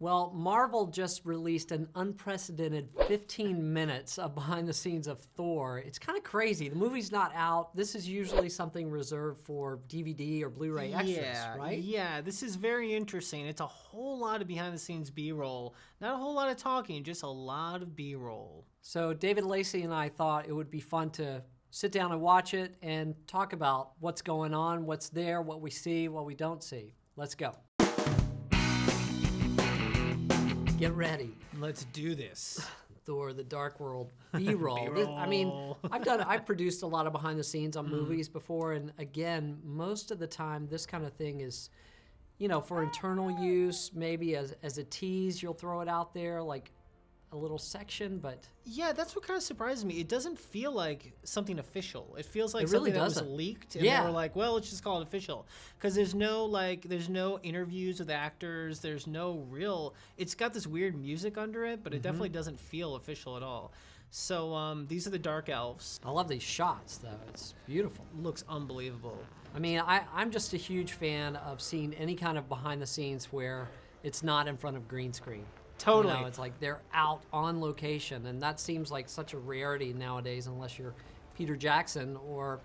Well, Marvel just released an unprecedented 15 minutes of behind the scenes of Thor. It's kind of crazy. The movie's not out. This is usually something reserved for DVD or Blu-ray extras, right? Yeah, this is very interesting. It's a whole lot of behind the scenes B-roll. Not a whole lot of talking, just a lot of B-roll. So David Lacey and I thought it would be fun to sit down and watch it and talk about what's going on, what's there, what we see, what we don't see. Let's go. Get ready. Let's do this. Thor: The Dark World B-roll. B-roll. I mean, I've produced a lot of behind the scenes on movies before, and again, most of the time, this kind of thing is, for internal use, maybe as a tease, you'll throw it out there, like a little section, but... Yeah, that's what kind of surprises me. It doesn't feel like something official. It feels like It really something that was doesn't. leaked, and Yeah. they were like, well, let's just call it official. Because there's no interviews with actors, there's no real... It's got this weird music under it, but it definitely doesn't feel official at all. So these are the Dark Elves. I love these shots, though. It's beautiful. Looks unbelievable. I mean, I'm just a huge fan of seeing any kind of behind the scenes where it's not in front of green screen. Totally. It's like they're out on location, and that seems like such a rarity nowadays, unless you're Peter Jackson or,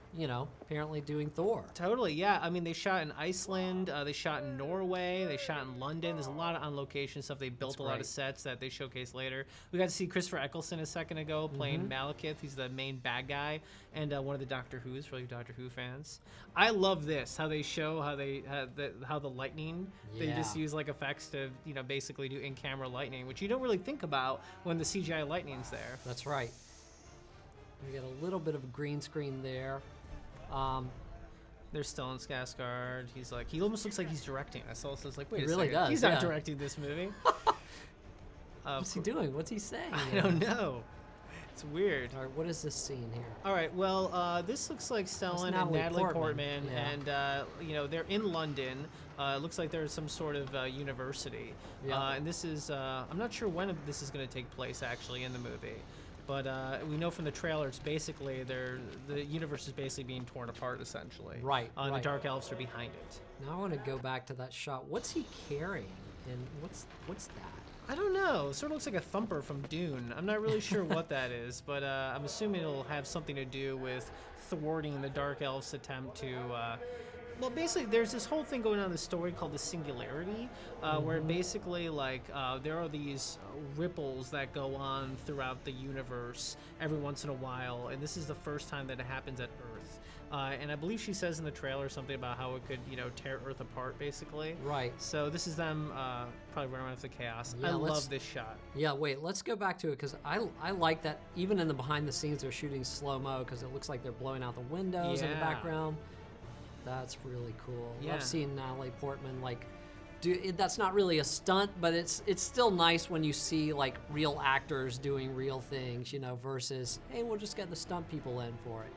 apparently doing Thor. Totally, yeah. I mean, they shot in Iceland, they shot in Norway, they shot in London. There's a lot of on-location stuff. They built a lot of sets that they showcase later. We got to see Christopher Eccleston a second ago playing Malekith. He's the main bad guy, and one of the Doctor Who's, for you Doctor Who fans. I love this, how they show how the lightning, they just use like effects to, basically do in-camera lightning, which you don't really think about when the CGI lightning's there. That's right. We got a little bit of a green screen there. There's Stellan Skarsgård. He almost looks like he's directing. I saw this, like, wait He a really second. does, He's not yeah. directing this movie. What's he doing? What's he saying? I don't know. It's weird. All right, what is this scene here? All right, well, this looks like Stellan and Natalie Portman, and they're in London. It looks like there's some sort of university, and this is I'm not sure when this is going to take place actually in the movie, but we know from the trailer it's basically the universe is basically being torn apart essentially. Right. And the Dark Elves are behind it. Now I want to go back to that shot. What's he carrying, and what's that? I don't know. It sort of looks like a thumper from Dune. I'm not really sure what that is, but I'm assuming it'll have something to do with thwarting the Dark Elves' attempt to... well, basically, there's this whole thing going on in the story called the Singularity, where basically, there are these ripples that go on throughout the universe every once in a while, and this is the first time that it happens at Earth. And I believe she says in the trailer something about how it could, tear Earth apart, basically. Right. So this is them probably running off the chaos. Yeah, I love this shot. Yeah, wait, let's go back to it, because I like that even in the behind the scenes they're shooting slow-mo, because it looks like they're blowing out the windows in the background. That's really cool. Yeah. I've seen Natalie Portman, that's not really a stunt, but it's still nice when you see, real actors doing real things, versus, hey, we'll just get the stunt people in for it,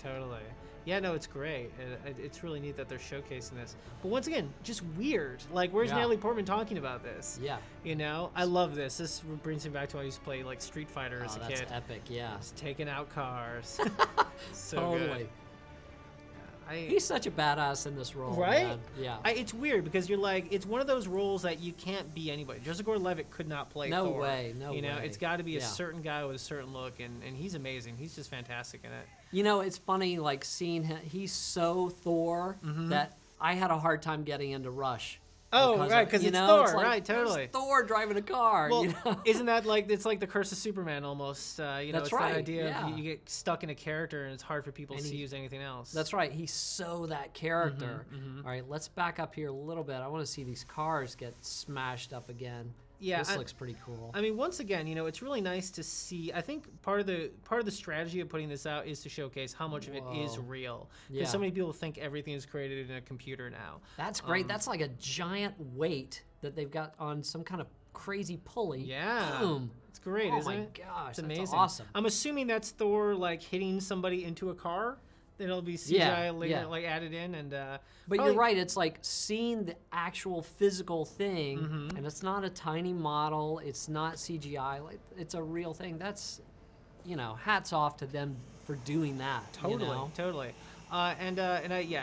Totally. Yeah, no, it's great. It's really neat that they're showcasing this. But once again, just weird. Where's Natalie Portman talking about this? Yeah. I love this. This brings me back to when I used to play, Street Fighter as a kid. That's epic, yeah. Just taking out cars. So totally. Good. He's such a badass in this role, right? Man. Yeah. It's weird because you're it's one of those roles that you can't be anybody. Joseph Gordon-Levitt could not play Thor. No way. It's got to be a certain guy with a certain look, and he's amazing. He's just fantastic in it. It's funny, seeing him. He's so Thor that I had a hard time getting into Rush. Oh, right, because it's Thor, right, totally. It's Thor driving a car. Well, isn't that it's like the Curse of Superman almost? That's it's right. That idea of you get stuck in a character and it's hard for people to see you as anything else. That's right. He's so that character. All right, let's back up here a little bit. I want to see these cars get smashed up again. Yeah, this looks pretty cool. I mean, once again, it's really nice to see. I think part of the strategy of putting this out is to showcase how much of it is real. Because so many people think everything is created in a computer now. That's great. That's like a giant weight that they've got on some kind of crazy pulley. Yeah. Boom. It's great, isn't it? Oh my gosh, it's amazing. That's awesome. I'm assuming that's Thor hitting somebody into a car. It'll be CGI later, added in, and. But you're right. It's seeing the actual physical thing, and it's not a tiny model. It's not CGI. It's a real thing. That's, hats off to them for doing that. Totally.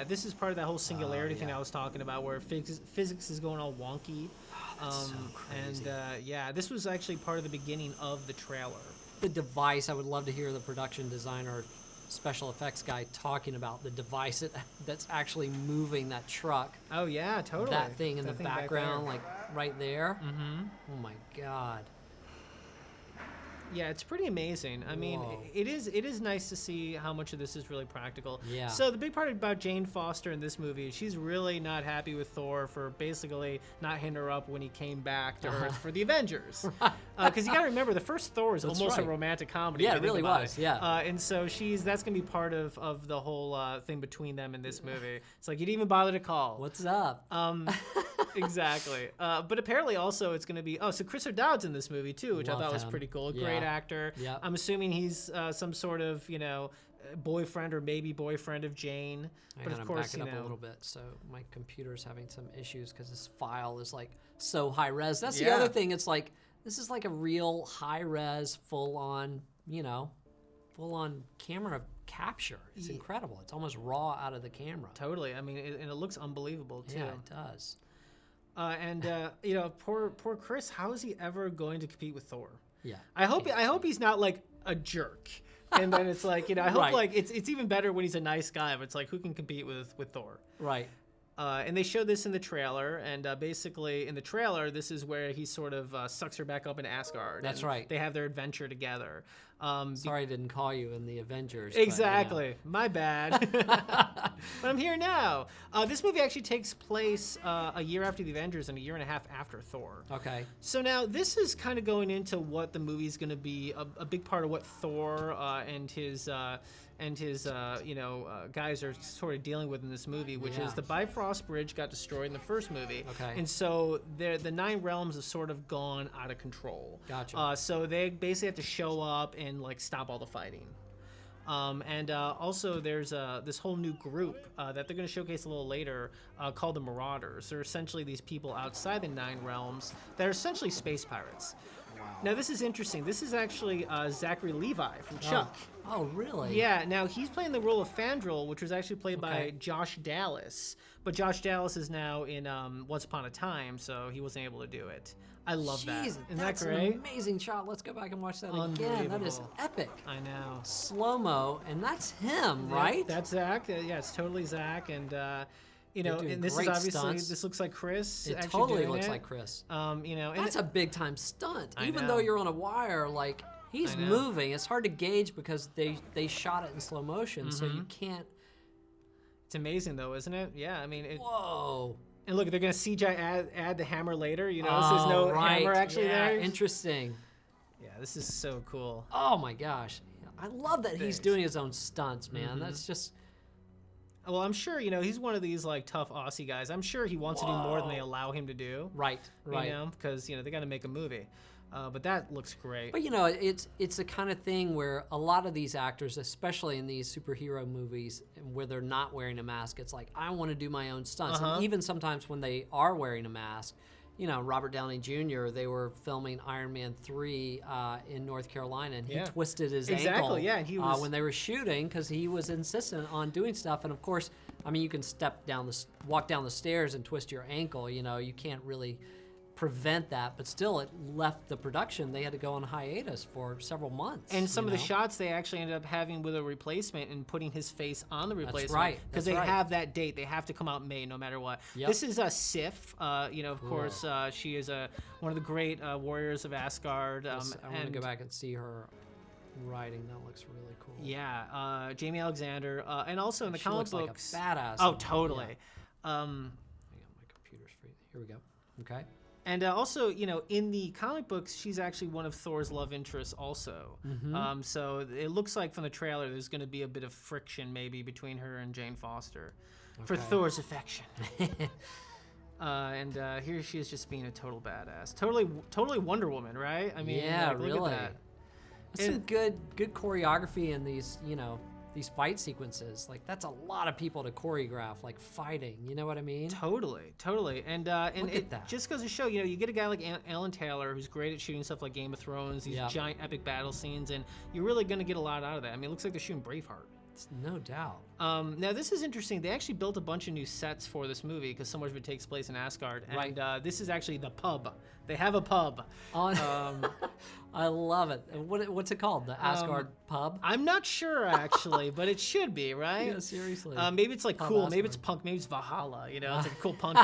This is part of that whole singularity thing I was talking about, where physics is going all wonky. That's so crazy. And yeah, this was actually part of the beginning of the trailer. The device, I would love to hear the production designer, special effects guy talking about the device that's actually moving that truck. Oh yeah, totally. That thing in That the thing back background, there. like right there. Mm-hmm. Oh my God. Yeah, it's pretty amazing. I mean, Whoa. it is nice to see how much of this is really practical. Yeah. So the big part about Jane Foster in this movie, she's really not happy with Thor for basically not hitting her up when he came back to Earth for the Avengers. Because you got to remember, the first Thor is That's almost right. a romantic comedy. Yeah, if you it really think about was, it. yeah. And so that's going to be part of the whole thing between them in this movie. It's like you didn't even bother to call. What's up? Exactly. But apparently also it's going to be, so Chris O'Dowd's in this movie too, which I Love thought was him. pretty cool. Yeah. Great actor. Yep. I'm assuming he's some sort of, boyfriend or maybe boyfriend of Jane. I But gotta of course, back it up a little bit. So my computer's having some issues because this file is like so high res. That's the Yeah. other thing. It's like, this is like a real high res, full on camera capture. It's incredible. It's almost raw out of the camera. Totally. I mean, and it looks unbelievable too. Yeah, it does. Poor Chris, how is he ever going to compete with Thor? Yeah. I hope he's not like a jerk. And then it's like, I hope Right. like it's even better when he's a nice guy, but it's like, who can compete with Thor? Right. And they showed this in the trailer, and basically in the trailer, this is where he sort of sucks her back up in Asgard. That's and right. They have their adventure together. Sorry I didn't call you in the Avengers. but, Exactly. My bad. But I'm here now. This movie actually takes place a year after the Avengers and a year and a half after Thor. Okay. So now this is kind of going into what the movie's going to be, a big part of what Thor and his guys are sort of dealing with in this movie, which Yeah. is the Bifrost Bridge got destroyed in the first movie. Okay. And so the Nine Realms have sort of gone out of control. Gotcha. So they basically have to show up and like stop all the fighting. Also there's this whole new group that they're going to showcase a little later called the Marauders. They're essentially these people outside the Nine Realms that are essentially space pirates. Now this is interesting. This is actually Zachary Levi from Chuck. Oh, really? Yeah, now he's playing the role of Fandral, which was actually played by Okay. Josh Dallas. But Josh Dallas is now in Once Upon a Time, so he wasn't able to do it. I love that. Jeez, Isn't that that's great? an amazing shot. Let's go back and watch that again. That is Unbelievable. epic. I know. Slow-mo, and that's him, Yeah, right? that's Zach. Yeah, it's totally Zach. And, doing and this is great obviously, stunts. this looks like Chris. It actually totally doing looks it. like Chris. And That's a big-time stunt. I Even know. though you're on a wire, like, he's I know. moving. It's hard to gauge because they shot it in slow motion, so you can't... It's amazing, though, isn't it? Yeah, I mean, Whoa. and look, they're going to CGI add the hammer later, so there's no right. hammer actually Yeah, there. interesting. Yeah, this is so cool. Oh, my gosh. I love that he's Thanks. doing his own stunts, man. Mm-hmm. That's just... Well, I'm sure, he's one of these, like, tough Aussie guys. I'm sure he wants to do more than they Whoa. allow him to do. Right, right. Because, they got to make a movie. But that looks great. But it's the kind of thing where a lot of these actors, especially in these superhero movies, where they're not wearing a mask, it's like, I want to do my own stunts. And even sometimes when they are wearing a mask, Robert Downey Jr., they were filming Iron Man 3 in North Carolina, and he twisted his ankle yeah, he was... when they were shooting because he was insistent on doing stuff. And of course, I mean, you can walk down the stairs and twist your ankle. You can't really prevent that, but still it left the production. They had to go on hiatus for several months. And some of the shots they actually ended up having with a replacement and putting his face on the replacement. right. Because That's they right. have that date. They have to come out in May no matter what. Yep. This is Sif. Of course, she is one of the great warriors of Asgard. I want to go back and see her riding. That looks really cool. Yeah, Jamie Alexander. And also in the She comic looks books. like a badass. Oh, in that, totally. yeah. Hang on, my computer's free. Here we go. Okay. And also, in the comic books, she's actually one of Thor's love interests also. Mm-hmm. So it looks like from the trailer, there's going to be a bit of friction maybe between her and Jane Foster for Thor's affection. And here she is just being a total badass. Totally Wonder Woman, right? I mean, yeah, like, really. look at that. There's some good choreography in these, these fight sequences. Like, that's a lot of people to choreograph, like fighting. You know what I mean? Totally. And Look it at that. just goes to show, you get a guy like Alan Taylor who's great at shooting stuff like Game of Thrones, these giant epic battle scenes, and you're really going to get a lot out of that. I mean, it looks like they're shooting Braveheart. It's no doubt. Now this is interesting. They actually built a bunch of new sets for this movie because so much of it takes place in Asgard. Right. And this is actually the pub. They have a pub. I love it. What's it called? The Asgard pub? I'm not sure actually, but it should be, right? Yeah, seriously. Maybe it's like Pub cool. Maybe Asgard. it's punk. Maybe it's Valhalla. You know, it's like a cool punk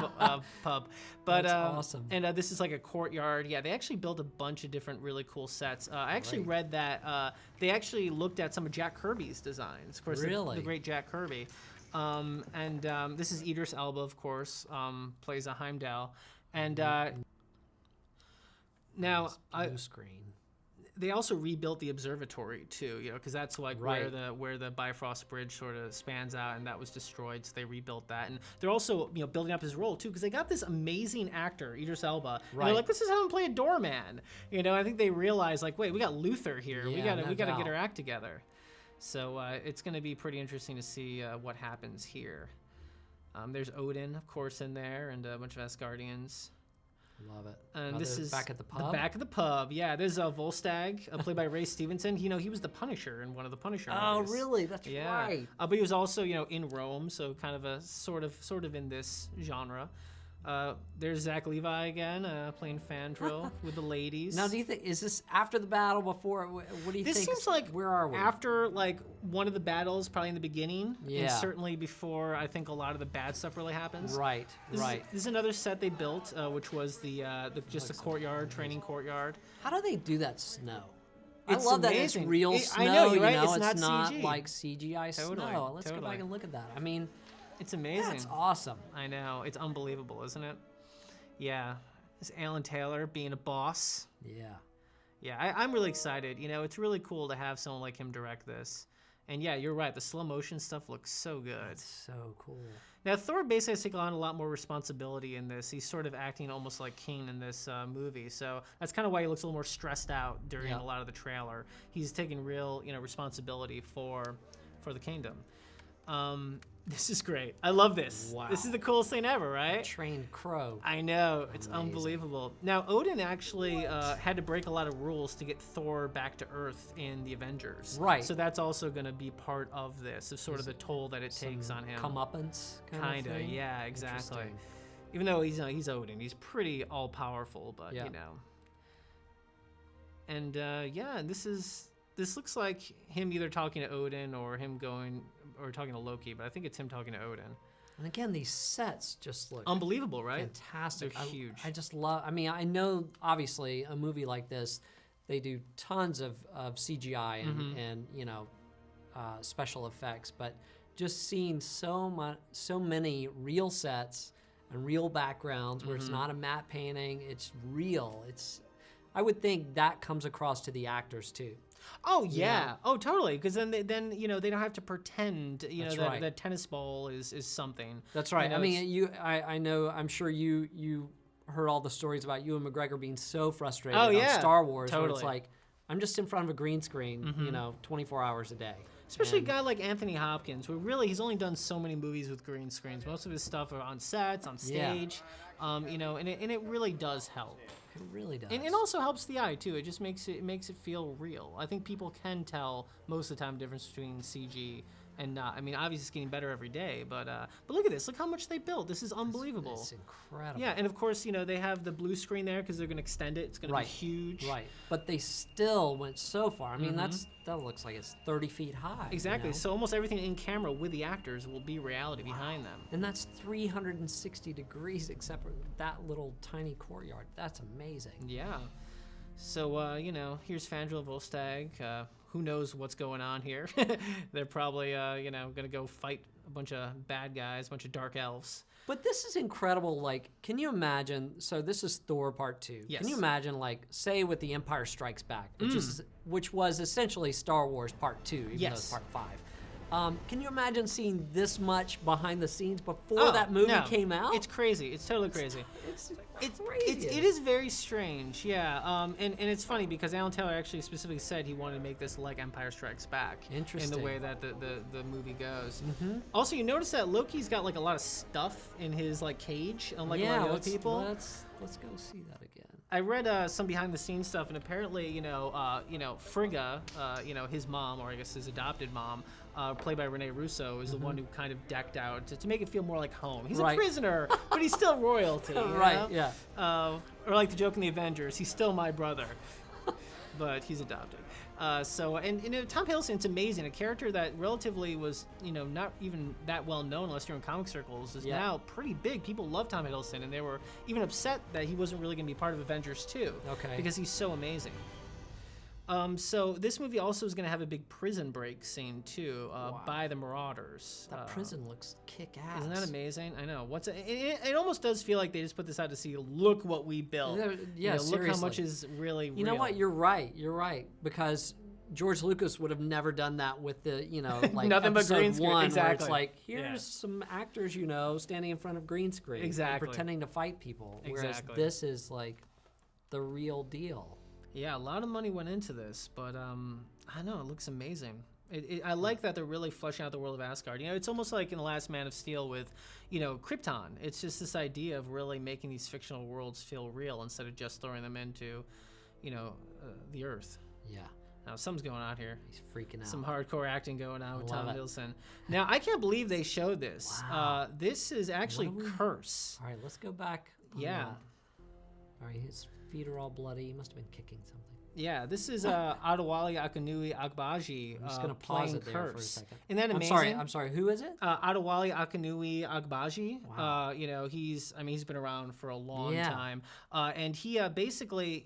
pub. But That's awesome. And this is like a courtyard. Yeah, they actually built a bunch of different really cool sets. I actually read that they actually looked at some of Jack Kirby's designs. Of course, Really? the great Jack Kirby. This is Idris Elba, of course, plays a Heimdall. And now Blue screen. they also rebuilt the observatory too, you know, because that's like Right. where the Bifrost Bridge sort of spans out, and that was destroyed, so they rebuilt that. And they're also, you know, building up his role too, because they got this amazing actor, Idris Elba. And they're Right. like, let's just have him play a doorman. You know, I think they realized like, wait, we got Luther here. we Yeah, gotta no get doubt. our act together. So it's gonna be pretty interesting to see what happens here. There's Odin, of course, in there, and a bunch of Asgardians. Love it. And Oh, this the is back at the pub. The back of the pub, yeah. There's Volstagg, played by Ray Stevenson. You know, he was the Punisher in one of the Punisher Oh, movies. really? That's Yeah. right. But he was also, you know, in Rome, so kind of a sort of in this genre. There's Zach Levi again, playing Fandral with the ladies. Now, do you think is this after the battle? Before? What do you This think? seems like where are we? after like one of the battles, probably in the beginning, Yeah. and certainly before I think a lot of the bad stuff really happens. Right. Right. This is another set they built, which was the just a courtyard, training courtyard. How do they do that snow? It's I love that amazing. it's real I snow. know, you're right, You know, it's not CG. like CGI Totally, snow. Let's go totally. back and look at that. I mean, It's amazing. that's awesome. I know. It's unbelievable, isn't it? Yeah. This Alan Taylor being a boss. Yeah. Yeah, I'm really excited. You know, it's really cool to have someone like him direct this. And yeah, you're right. The slow motion stuff looks so good. It's so cool. Now, Thor basically has taken on a lot more responsibility in this. He's sort of acting almost like King in this movie. So that's kind of why he looks a little more stressed out during Yeah. a lot of the trailer. He's taking real, you know, responsibility for the kingdom. This is great. I love this. Wow. This is the coolest thing ever, right? Trained crow. I know. It's Amazing. unbelievable. Now, Odin actually had to break a lot of rules to get Thor back to Earth in the Avengers. Right. So that's also going to be part of this, of sort of the toll that it takes on him. Comeuppance. Kind of, thing? yeah, exactly. Interesting. Even though he's Odin, he's pretty all-powerful, but, Yeah. you know. And, yeah, and this looks like him either talking to Odin or him going, or talking to Loki, but I think it's him talking to Odin. And again, these sets just look Unbelievable, right? fantastic. They're huge. I just love. I mean, I know obviously a movie like this, they do tons of CGI and Mm-hmm. and you know special effects, but just seeing so many real sets and real backgrounds where it's Mm-hmm. not a matte painting, it's real. I would think that comes across to the actors too. Oh yeah. Oh totally. Because then you know they don't have to pretend. You That's know that right. that tennis ball is something. That's right. You know, I mean, I know. I'm sure you heard all the stories about Ewan McGregor being so frustrated Oh, on yeah. Star Wars. Where it's Totally. like, I'm just in front of a green screen, you know, 24 hours a day. Especially And- a guy like Anthony Hopkins, who really he's only done so many movies with green screens. Most of his stuff are on sets, on Yeah. stage. You know, and it really does help. It really does. And it also helps the eye too. It just makes it feel real. I think people can tell most of the time the difference between CG and not. I mean, obviously it's getting better every day, but look at this. Look how much they built. This is unbelievable. It's incredible. Yeah, and of course, you know, they have the blue screen there because they're going to extend it. It's going to Right. be huge. Right. But they still went so far. I mean, that looks like it's 30 feet high. you Exactly. know? So almost everything in camera with the actors will be reality behind them. And that's 360 degrees except for that little tiny courtyard. That's amazing. Yeah. So, you know, here's Fandral Volstagg. Who knows what's going on here? They're probably, you know, going to go fight a bunch of bad guys, a bunch of dark elves. But this is incredible. Like, can you imagine? So this is Thor Part 2. Yes. Can you imagine, like, say with The Empire Strikes Back, which was essentially Star Wars Part 2, even though Yes. it's Part 5. Can you imagine seeing this much behind the scenes before Oh, that movie no. came out? It's crazy. It's totally crazy. It's It crazy. is very strange, yeah. And it's funny because Alan Taylor actually specifically said he wanted to make this like Empire Strikes Back. Interesting. In the way that the movie goes. Also, you notice that Loki's got like a lot of stuff in his like cage, unlike a lot of other people. Let's go see that again. I read some behind the scenes stuff, and apparently, Frigga, his mom, or I guess his adopted mom, played by Rene Russo, is the one who kind of decked out to make it feel more like home. He's a prisoner, but he's still royalty. Right, yeah. Or like the joke in the Avengers, he's still my brother, but he's adopted. Tom Hiddleston's amazing. A character that relatively was, not even that well known unless you're in comic circles, is now pretty big. People love Tom Hiddleston, and they were even upset that he wasn't really going to be part of Avengers 2. Okay. Because he's so amazing. So this movie also is going to have a big prison break scene too, by the Marauders. That prison looks kick-ass. Isn't that amazing? I know. It almost does feel like they just put this out to see, look what we built. Yeah, look how much is really real. You know what? You're right. Because George Lucas would have never done that with the, like nothing but green screen. One, exactly. where it's like, here's some actors, standing in front of green screen, exactly, and pretending to fight people. Whereas this is like the real deal. Yeah, a lot of money went into this, but I know, it looks amazing. I like that they're really fleshing out the world of Asgard. It's almost like in The Last Man of Steel with, Krypton. It's just this idea of really making these fictional worlds feel real instead of just throwing them into, the Earth. Yeah. Now, something's going on here. He's freaking out. Some hardcore acting going on with Tom Hiddleston. Now, I can't believe they showed this. Wow. This is actually Curse. All right, let's go back. Yeah. All right, his feet are all bloody. He must have been kicking something. Yeah, this is Adewale Akinwumi Agbaji I'm just going to pause it there Curse. for a second. Isn't that amazing? I'm sorry. Who is it? Adewale Akinwumi Agbaji. Wow. He's been around for a long time. And he basically,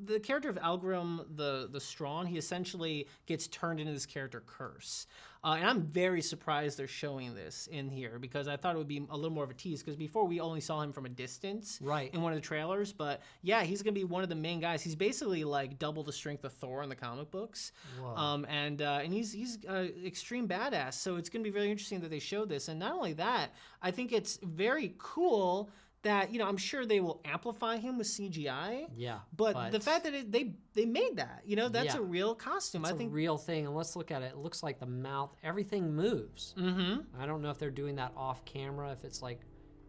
the character of Algrim the Strong, he essentially gets turned into this character Curse. And I'm very surprised they're showing this in here because I thought it would be a little more of a tease because before we only saw him from a distance in one of the trailers. But yeah, he's going to be one of the main guys. He's basically like double the strength of Thor in the comic books. Whoa. And he's extreme badass. So it's going to be very interesting that they showed this. And not only that, I think it's very cool that, I'm sure they will amplify him with CGI. Yeah. But the fact that they made that, that's a real costume. It's I think a real thing. And let's look at it. It looks like the mouth, everything moves. Mm-hmm. I don't know if they're doing that off camera, if it's like,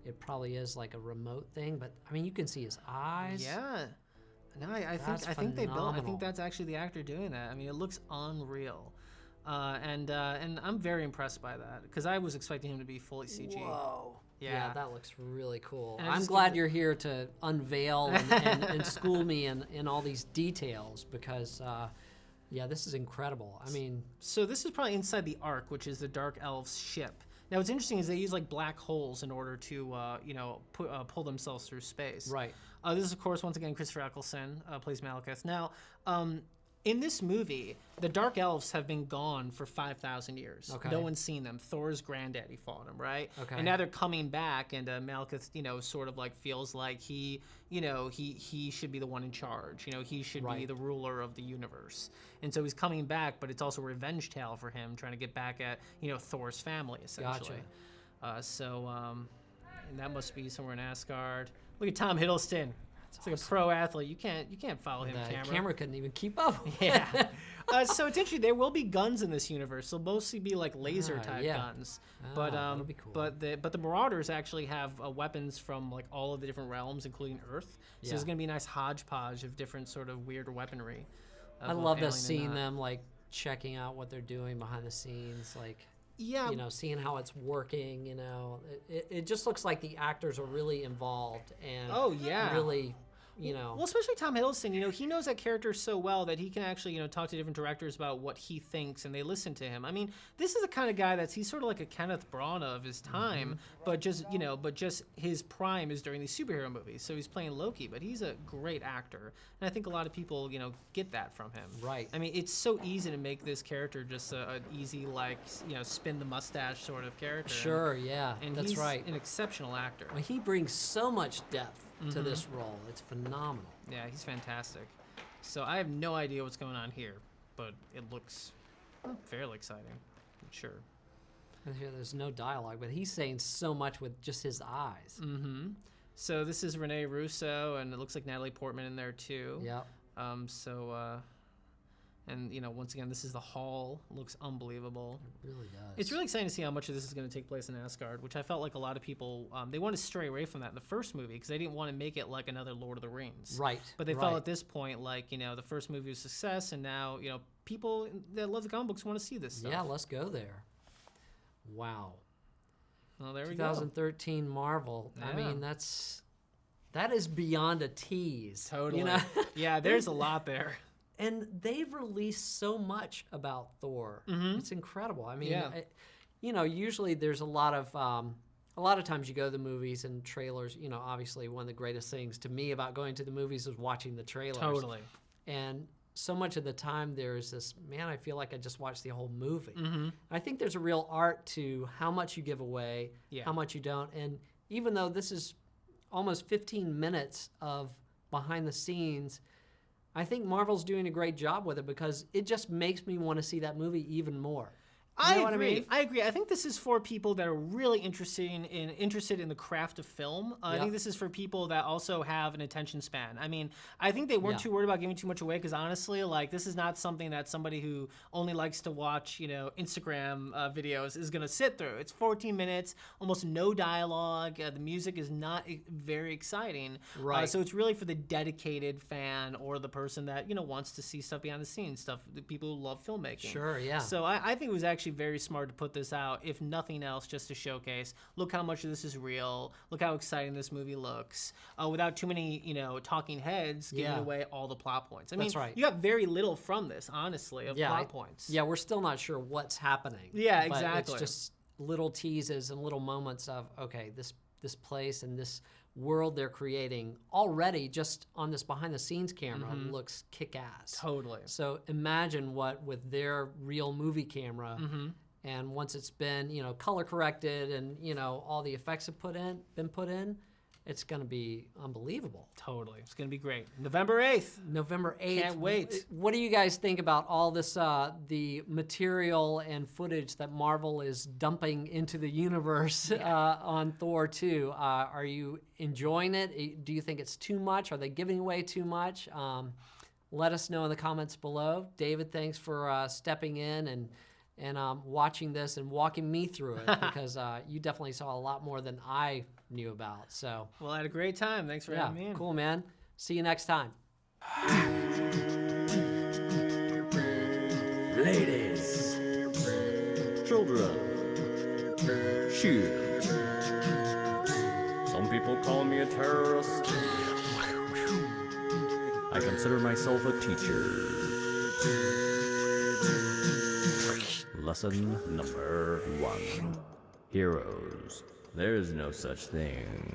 it probably is like a remote thing, but I mean, you can see his eyes. Yeah. No, I think they built. I think that's actually the actor doing that. I mean, it looks unreal. And I'm very impressed by that because I was expecting him to be fully CG. Whoa. Yeah, that looks really cool. And I'm glad you're here to unveil and school me in all these details because, this is incredible. I mean... So this is probably inside the Ark, which is the Dark Elves' ship. Now, what's interesting is they use like black holes in order to, pull themselves through space. Right. This is, of course, once again, Christopher Eccleston plays Malekith. Now, in this movie, the Dark Elves have been gone for 5,000 years. Okay. No one's seen them. Thor's granddaddy fought them, right? Okay. And now they're coming back, and Malekith, sort of like feels like he should be the one in charge. He should be the ruler of the universe. And so he's coming back, but it's also a revenge tale for him, trying to get back at, Thor's family, essentially. Gotcha. And that must be somewhere in Asgard. Look at Tom Hiddleston. It's like a pro athlete. You can't follow him. The camera couldn't even keep up. Yeah. So it's interesting. There will be guns in this universe. They'll mostly be like laser type guns. That'll be cool. But the Marauders actually have weapons from like all of the different realms, including Earth. So there's gonna be a nice hodgepodge of different sort of weird weaponry. I love us seeing them like checking out what they're doing behind the scenes, like. Yeah. Seeing how it's working. It just looks like the actors are really involved and. Really. Well, especially Tom Hiddleston, he knows that character so well that he can actually, talk to different directors about what he thinks and they listen to him. I mean, this is the kind of guy he's sort of like a Kenneth Branagh of his time, but just his prime is during these superhero movies. So he's playing Loki, but he's a great actor. And I think a lot of people, get that from him. Right. I mean, it's so easy to make this character just an easy, spin the mustache sort of character. Sure, yeah, and that's he's right. An exceptional actor. Well, he brings so much depth to this role. It's phenomenal. Yeah, he's fantastic. So I have no idea what's going on here, but it looks fairly exciting. Sure. There's no dialogue, but he's saying so much with just his eyes. Mm-hmm. So this is Rene Russo, and it looks like Natalie Portman in there too. Yep. And, you know, once again, this is the hall. Looks unbelievable. It really does. It's really exciting to see how much of this is going to take place in Asgard, which I felt like a lot of people, they want to stray away from that in the first movie because they didn't want to make it like another Lord of the Rings. Right. But they felt at this point like, you know, the first movie was a success, and now, you know, people that love the comic books want to see this stuff. Yeah, let's go there. Wow. Well, there we 2013 Marvel. Yeah. I mean, that is beyond a tease. Totally. You know? Yeah, there's a lot there. And they've released so much about Thor. It's incredible. I mean, you know, usually there's a lot of times you go to the movies and trailers, you know, obviously one of the greatest things to me about going to the movies is watching the trailers. Totally. And so much of the time there's this, man, I feel like I just watched the whole movie. I think there's a real art to how much you give away, how much you don't. And even though this is almost 15 minutes of behind the scenes, I think Marvel's doing a great job with it because it just makes me want to see that movie even more. You know what I mean? I agree. I think this is for people that are really interested in the craft of film. I think this is for people that also have an attention span. I mean, I think they weren't too worried about giving too much away because honestly, like, this is not something that somebody who only likes to watch, you know, Instagram videos is gonna sit through. It's 14 minutes, almost no dialogue. The music is not very exciting. Right. So it's really for the dedicated fan or the person that, you know, wants to see stuff behind the scenes, stuff, the people who love filmmaking. Sure, yeah. So I think it was actually very smart to put this out, if nothing else, just to showcase, look how much of this is real, look how exciting this movie looks, without too many, you know, talking heads giving away all the plot points. I mean, you got very little from this, honestly, of plot points. Yeah, we're still not sure what's happening. Yeah, but exactly. it's just little teases and little moments of, okay, this place and this world they're creating already just on this behind the scenes camera looks kick-ass. Totally. So imagine what with their real movie camera and once it's been, you know, color corrected and, you know, all the effects have been put in, it's going to be unbelievable. Totally. It's going to be great. November 8th. November 8th. Can't wait. What do you guys think about all this, the material and footage that Marvel is dumping into the universe on Thor 2? Are you enjoying it? Do you think it's too much? Are they giving away too much? Let us know in the comments below. David, thanks for stepping in and watching this and walking me through it because you definitely saw a lot more than I knew about. So, well, I had a great time. Thanks for having me in. Cool, man. See you next time. Ladies, children, cheer. Some people call me a terrorist. I consider myself a teacher. Lesson number 1. Heroes. There is no such thing.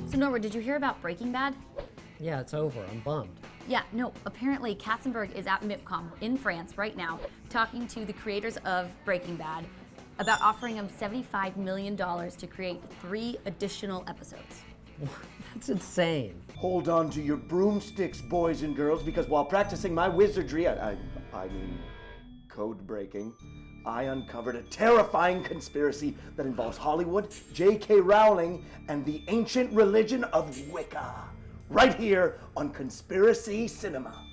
So Norwood, did you hear about Breaking Bad? Yeah, it's over. I'm bummed. Yeah, no, apparently Katzenberg is at MIPCOM in France right now talking to the creators of Breaking Bad about offering them $75 million to create 3 additional episodes. That's insane. Hold on to your broomsticks, boys and girls, because while practicing my wizardry, I mean code breaking, I uncovered a terrifying conspiracy that involves Hollywood, J.K. Rowling, and the ancient religion of Wicca. Right here on Conspiracy Cinema.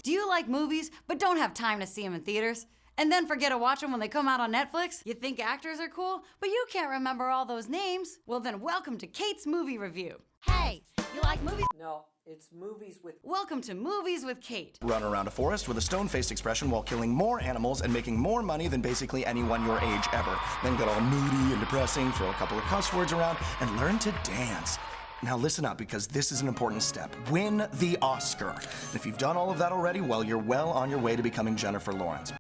Do you like movies but don't have time to see them in theaters? And then forget to watch them when they come out on Netflix? You think actors are cool, but you can't remember all those names? Well then welcome to Kate's Movie Review. Hey, you like movies? No, it's movies with... Welcome to Movies with Kate. Run around a forest with a stone-faced expression while killing more animals and making more money than basically anyone your age ever. Then get all moody and depressing, throw a couple of cuss words around, and learn to dance. Now listen up, because this is an important step. Win the Oscar. And if you've done all of that already, well, you're well on your way to becoming Jennifer Lawrence.